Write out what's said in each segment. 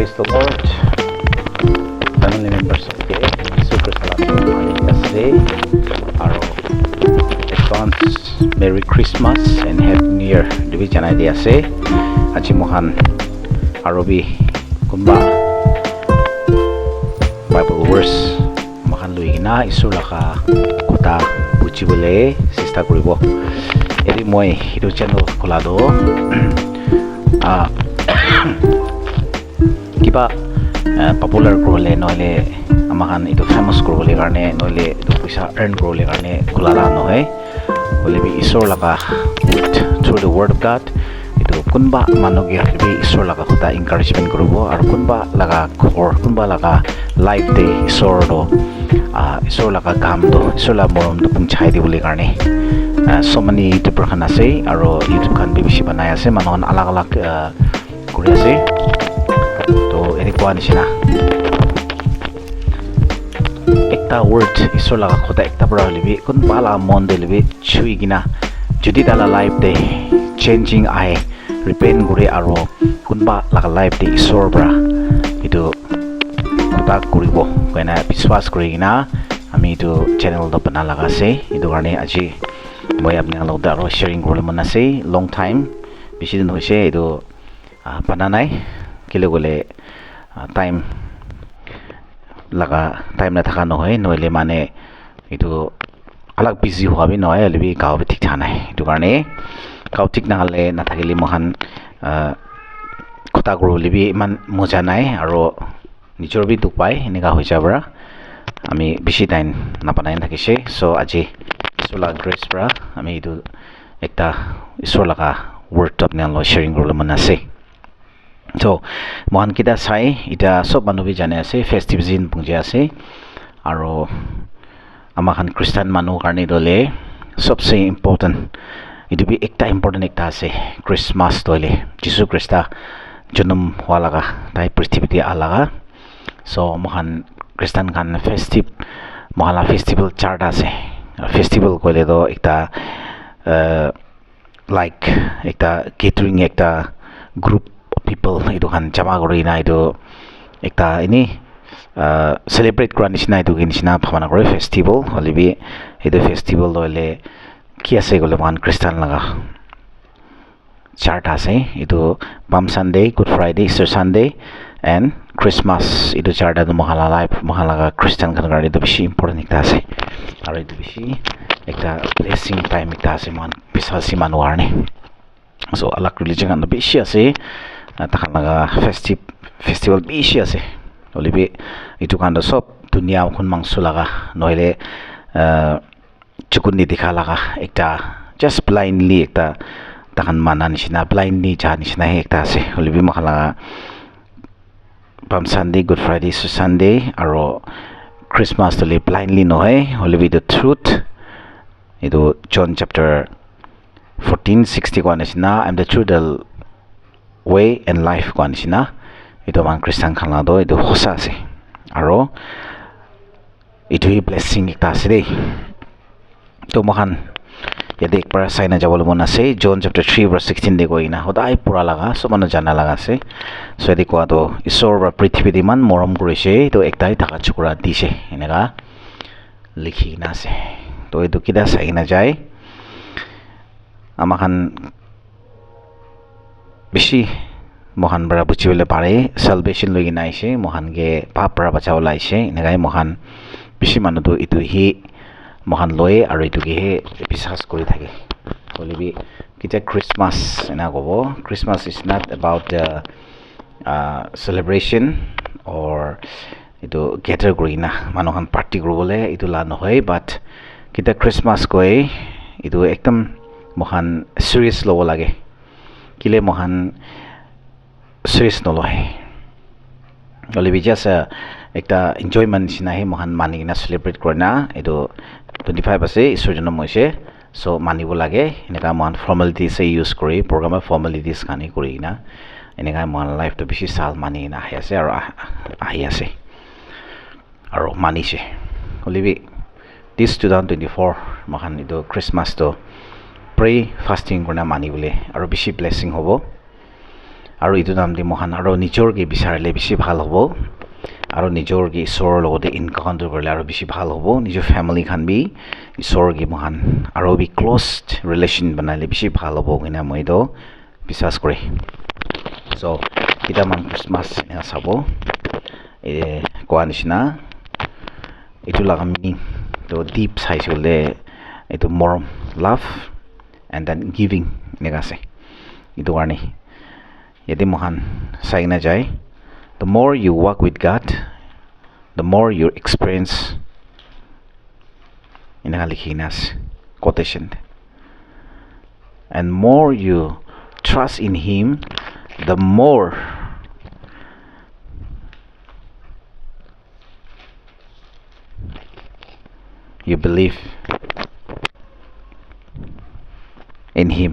Praise the Lord. Family members of the Super Salat yesterday. Our advance Merry Christmas and Happy New Year. Division idea say Aji Mohan Arobi Kumba Bible verse Mohan Luigina Isulaka Kota Buchibule Sister Gribo. Eri moi itu channel kolado kiba popular krole noile amakan itu famous krole karne noile itu paisa earn krole karne kulala nohe ole bi isor laga through the word of God itu kunba manogi bi isor laga kota encouragement grobo ar kunba laga or kunba laga life day isor do isor laga kam do isor la morom do pungchai di bole karne so many YouTuber khan ase aro YouTube khan bi bishi banai ase manon alag alag kuri ase to eni kwa nishina ekta word isor laga khota ekta bara libi kun bala mon de libi chui gina judi dala life de changing I repent gure aro kunba laga life de isor bra itu kota kuribo kaina biswas kuri gina ami itu channel do bana laga ase itu karne aji moi apne alog da ro sharing kore mona ase long time bishi din hoise itu bana nai kile gole time laga time na thaka no hoy noile mane itu alag busy hobi no hoy lebi gaw bi thik thanai itu karne gaw thik na hale na thakili mohan kota guru lebi man moja nai aro nijor bi duk pai enega hoi jabra ami bishi time na banai thakise so aji isola grace bra ami itu ekta isola ka word up na lo sharing kore mona ase so mohan kita sai ita sob manu bi jane ase festive season pungje ase aro amahan Christian manu karne dole सबसे important itu bi ekta important ekta ase Christmas dole Jesus Christa janam wala ka tai prithvi alaga so mohan Christian kan festive mohala festival charta ase festival koile do ekta like ekta gathering ekta group people itu kan jama kori na itu ekta ini celebrate kora nishina itu nishina bhamana kore festival holibi itu festival loile ki ase gole man Christian laga chart ase itu Palm Sunday, Good Friday, Easter Sunday and Christmas itu chart adu mohala life mohala Christian kan itu bishi important ekta ase aro itu bishi ekta blessing time ekta ase man bisasi manuarne so alak religion kan bishi ase takhan laga festival bishi ase olibi itu kan sob dunia khun mangsu laga noile chukun ni dikha laga ekta just blindly ekta takhan mana nishina blindly ja nishina ekta ase olibi makhala Palm Sunday, Good Friday, Sunday aro Christmas tole blindly no hai olibi the truth itu John chapter 14:60 kwa nishina I'm the truth, the way and life kwa nishina itu man Christian khala do itu hosa ase aro itu hi blessing ekta ase dei to mohan yade ekbar sai na jabol mon ase John chapter 3:16 de koina hodai pura laga somano jana laga ase so yade kwa to isor ba prithvi de man morom korise to ektai thaka chukura dise enega likhi na ase to itu kida sai na jai amakan bishi mohan bara buchibele pare salvation logi naise mohan ge pap para bachao laise negai mohan bishi manu to itu hi mohan loe aro itu ge bisas kori thake olibi kita Christmas ena gobo Christmas is not about the celebration or itu gather grina manohan party grobole itu la no hoy but kita Christmas koi itu ekdam mohan serious lobo lage kile mohan serious no lohe olibi just ekta enjoyment sinahe mohan mani na celebrate korna itu 25 ase isojono moise so manibo lage eneka mohan formality se use kori program formalities kani kori na eneka mohan life to bishi sal mani na ase aro ahi ase aro mani se olibi this 2024 mohan itu Christmas to pray fasting korna mani bole aro bishi blessing hobo আৰু ইটো নাম দি মহান আৰু নিজৰকে বিচাৰিলে বেছি ভাল হ'ব আৰু নিজৰকে ঈশ্বৰৰ লগতে এনকাউণ্টাৰ কৰিলে আৰু বেছি ভাল হ'ব নিজৰ ফেমিলি খান বি ঈশ্বৰকে মহান আৰু বি ক্ল'জড ৰিলেশ্যন বনালে বেছি ভাল হ'ব কিনা মইতো বিশ্বাস কৰি চ' কেইটামান খ্ৰীষ্টমাছ চাব কোৱা নিচিনা এইটো লগা মিনিং তো ডিপ চাইছোঁ বোলে এইটো মৰম লাভ এণ্ড দেন গিভিং এনেকুৱা আছে এইটো কাৰণে ইয়াতে মহান চাই কিনে যায় the more you walk with God the more you experience এনেকুৱা লিখি কিনে আছে quotation and more you trust in him the more you believe in him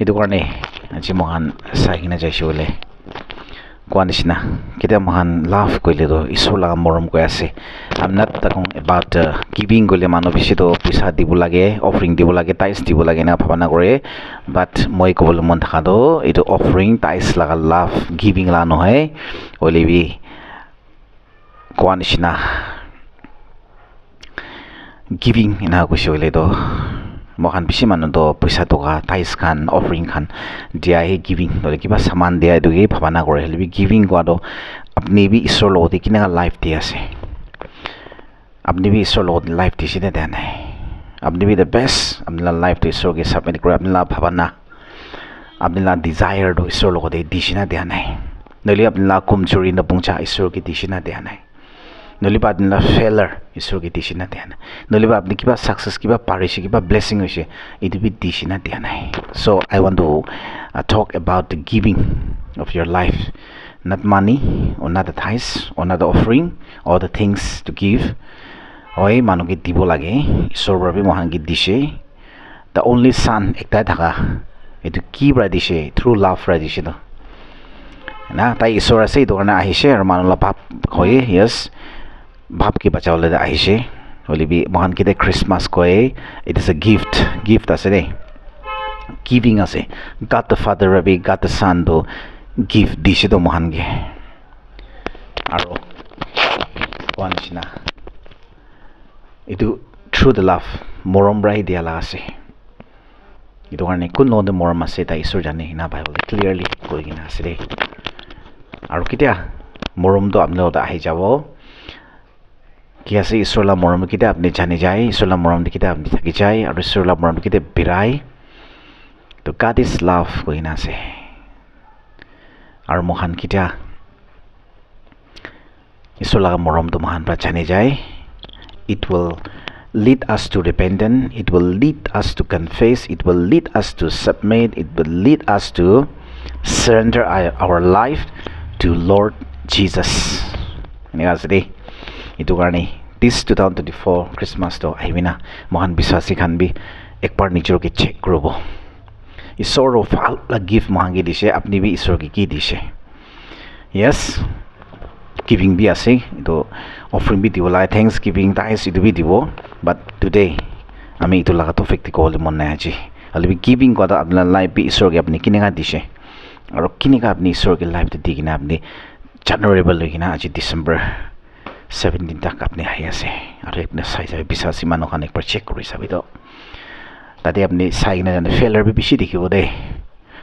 itu karne আজি মহান চাই কিনে যাইছোঁ বোলে কোৱা নিচিনা কেতিয়া মহান লাভ কৰিলে তো ঈশ্বৰ লগা মৰম কৈ আছে I'm not talking about giving কৰিলে মানুহ বেছিতো পইচা দিব লাগে অফাৰিং দিব লাগে টাইজ দিব লাগে না ভাৱনা কৰে বাট মই ক'বলৈ মন থকাটো এইটো অফাৰিং টাইজ লগা লাভ গিভিং লগা নহয় অলিভি কোৱা নিচিনা গিভিং এনে কৈছে বোলেতো মহান বেছি মানুহতো পইচা টকা টাইজ খান অফাৰিং খান দিয়া সেই গিভিং নহ'লে কিবা সামান দিয়া এইটোকে ভাৱনা কৰে হ'লে গিভিং কৰাটো আপুনি বি ঈশ্বৰৰ লগতে কেনেকুৱা লাইফ দি আছে আপুনি বি ঈশ্বৰৰ লগত লাইফ দিছে নে দিয়া নাই আপুনি বি দ্য বেষ্ট আপোনাৰ লাইফটো ঈশ্বৰকে ছাবমিট কৰে আপোনাৰ ভাৱনা আপোনাৰ ডিজায়াৰটো ঈশ্বৰৰ লগতে দিছে না দিয়া নাই নহ'লে আপোনাৰ কমজোৰি নপুংচা ঈশ্বৰকে দিছে না দিয়া নাই নহ'লে আপোনাৰ ফেইলাৰ ঈশ্বৰকে দিছে না দিয়া নাই নহ'লে আপুনি কিবা ছাকচেছ কিবা পাৰিছে কিবা ব্লেছিং হৈছে এইটো বি দিছে না দিয়া নাই চ' I want to talk about the giving of your life not money or not the tithes or not the offering or the things to give হয় মানুহকে দিব লাগে ঈশ্বৰৰ বাবে মহানকে দিছে the only son একটাই থাকা এইটো কি পৰা দিছে থ্ৰু লাভ পৰা দিছে ন না তাই ঈশ্বৰ আছে এইটো কাৰণে আহিছে আৰু মানুহৰ পাপ হয় য়েছ ভাবকে বাঁচাবলৈ আহিছে হ'লেবি মহানকেইটাই খ্ৰীষ্টমাছ কয় ইট ইজ এ গিফ্ট আছে দেই গিভিং আছে God the Father Rabi God the Son তো গিফ্ট দিছে তো মহানকে আৰু কোৱা নিচিনা এইটো থ্ৰু দ্য লাভ মৰম পৰাই দিয়া লগা আছে এইটো কাৰণে কোন লগতে মৰম আছে তাই ঈশ্বৰ জানে না বাইবলে ক্লিয়াৰলি কৈ কিনে আছে দেই আৰু কেতিয়া মৰমটো আপোনাৰ লগতে আহি যাব কি আছে ঈশ্বৰলা মৰম কেতিয়া আপুনি জানি যায় ঈশ্বৰলা মৰম কেতিয়া আপুনি থাকি যায় আৰু ঈশ্বৰলা মৰম কেতিয়া বিৰাই তো God is love কৈ কিনে আছে আৰু মহান কেতিয়া ঈশ্বৰ লগা মৰমটো মহান পৰা জানি যায় it will lead us to repentance it will lead us to confess it will lead us to submit it will lead us to surrender our life to Lord Jesus এনেকুৱা আছে দেই এইটো কাৰণে this 2024 Christmas তো আহিবিনা মহান বিশ্বাসী খান B একবাৰ নিজৰকে check কৰিব ঈশ্বৰৰ ভাল গিফ্ট মহানকে দিছে আপুনি বি ঈশ্বৰকে কি দিছে য়েছ গিভিং বি আছে এইটো অফাৰিং বি দিব লাগে থেংকছ গিভিং টাইজ এইটো বি দিব বাট টুডে আমি এইটো লগা টপিকটো ক'বলৈ মন নাই আজি হ'লে গিভিং কৰা আপোনাৰ লাইফ বি ঈশ্বৰকে আপুনি কেনেকুৱা দিছে আৰু কেনেকুৱা আপুনি ঈশ্বৰকে লাইফটো দি কিনে আপুনি জানুৱাৰীৰ পৰা লৈ কিনে আজি ডিচেম্বৰ 17 তাক আপুনি আহি আছে আৰু আপুনি চাই চাই বিশ্বাসী মানুহখন একবাৰ চেক কৰি চাবিতো তাতে আপুনি চাই কিনে জানে ফেইলাৰ বি বেছি দেখিব দেই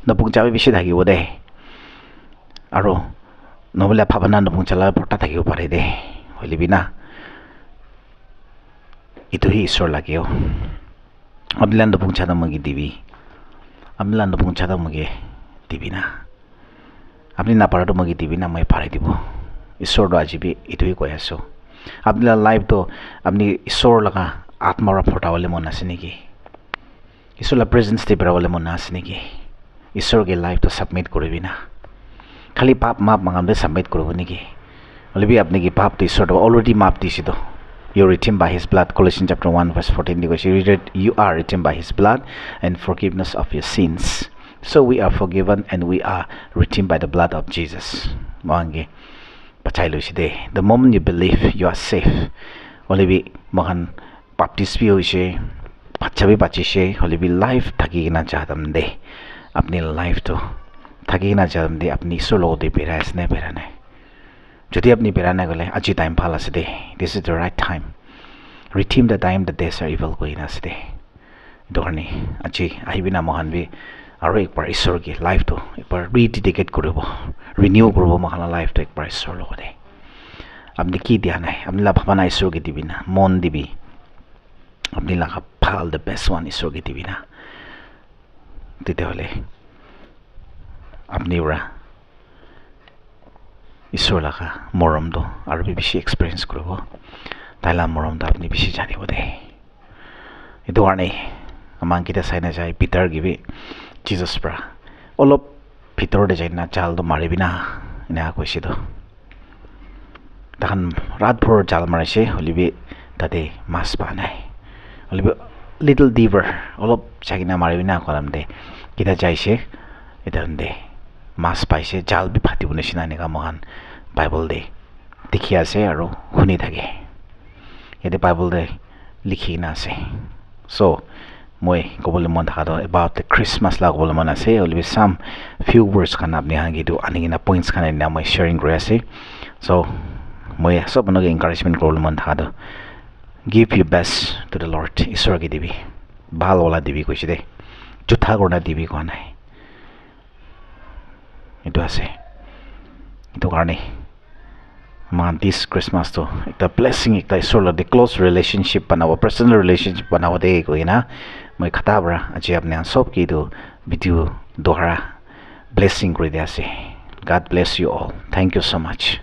নপুংচাবি বেছি থাকিব দেই আৰু নহ'লে ভাৱনা নপুংচালা ভৰ্তা থাকিব পাৰে দেই হ'লেবি না এইটোহে ঈশ্বৰ লাগেও আপোনাৰ নপুংচাটা মগি দিবি আপোনাৰ নপুংচাটা মগি দিবি না আপুনি নাপাৰাটো মগি দিবি না মই পাৰাই দিব ঈশ্বৰটো আজি বি এইটোৱে কৈ আছোঁ আপোনাৰ লাইফটো আপুনি ঈশ্বৰৰ লগা আত্মাৰ ফটাবলৈ মন আছে নেকি ঈশ্বৰৰ প্ৰেজেন্স দি পেলাবলৈ মন আছে নেকি ঈশ্বৰকে লাইফটো ছাবমিট কৰিবি না খালি পাপ মাপ মাগামতে ছাবমিট কৰিব নেকি হ'লে বি আপুনি কি পাপটো ঈশ্বৰটো অলৰেডি মাপ দিছেতো you redeemed by his blood Colossians chapter 1 verse 14 দি কৈছে you are redeemed by his blood and forgiveness of your sins so we are forgiven and we are redeemed by the blood of Jesus মহানকে বাচাই লৈছে দেই the moment you believe you are safe হ'লে B মহান বাপ্তিস্ম B হৈছে বাচ্চা B বাচিছে হ'লে B life থাকি কিনা চাহতাম দে আপুনি লাইফটো থাকি না জানতে আপনি ঈশ্বর লগতে বেড়াই আছে না বেড়া নাই যদি আপনি বেড়া নাই গ'লে আজি টাইম ভাল আছে দে this is the right time redeem the time the days are evil going as day dorni achi ahibina mohan bi aro ekbar isor ki life to ekbar rededicate koribo renew koribo mohan life to ekbar isor logode apni ki dia nai apni la bhabana isor ki dibina mon dibi apni la phal the best one isor ki dibina tete hole apni ura isor laka morom do aro bishi experience koribo taila morom da apni bishi janibo de itu arne amang kita saina jai Peter gibi Jesus pra olop Peter de jaina chal do maribina ina koisi do takan rat bhor jal marise holibi tate mas pa nai holibi little deeper olop chagina maribina kolam de kita jaise idan de mas paise jal bi phati bune sina ne ka mohan Bible de dekhi ase aro huni thake yete Bible de likhi na ase so moi kobole mon thado about the Christmas la kobole mon ase only some few words kan apni hangi do aningina points kan na moi sharing kore ase so moi sob noge encouragement kobole mon thado give your best to the Lord isor ki dibi bhal wala dibi koise de jutha korna dibi ko nai itu ase itu karne man this Christmas to ekta blessing ekta isor la de close relationship banawo personal relationship banawo de koina moi khata bra aji apne sob ki do video dohara blessing kori de ase God bless you all thank you so much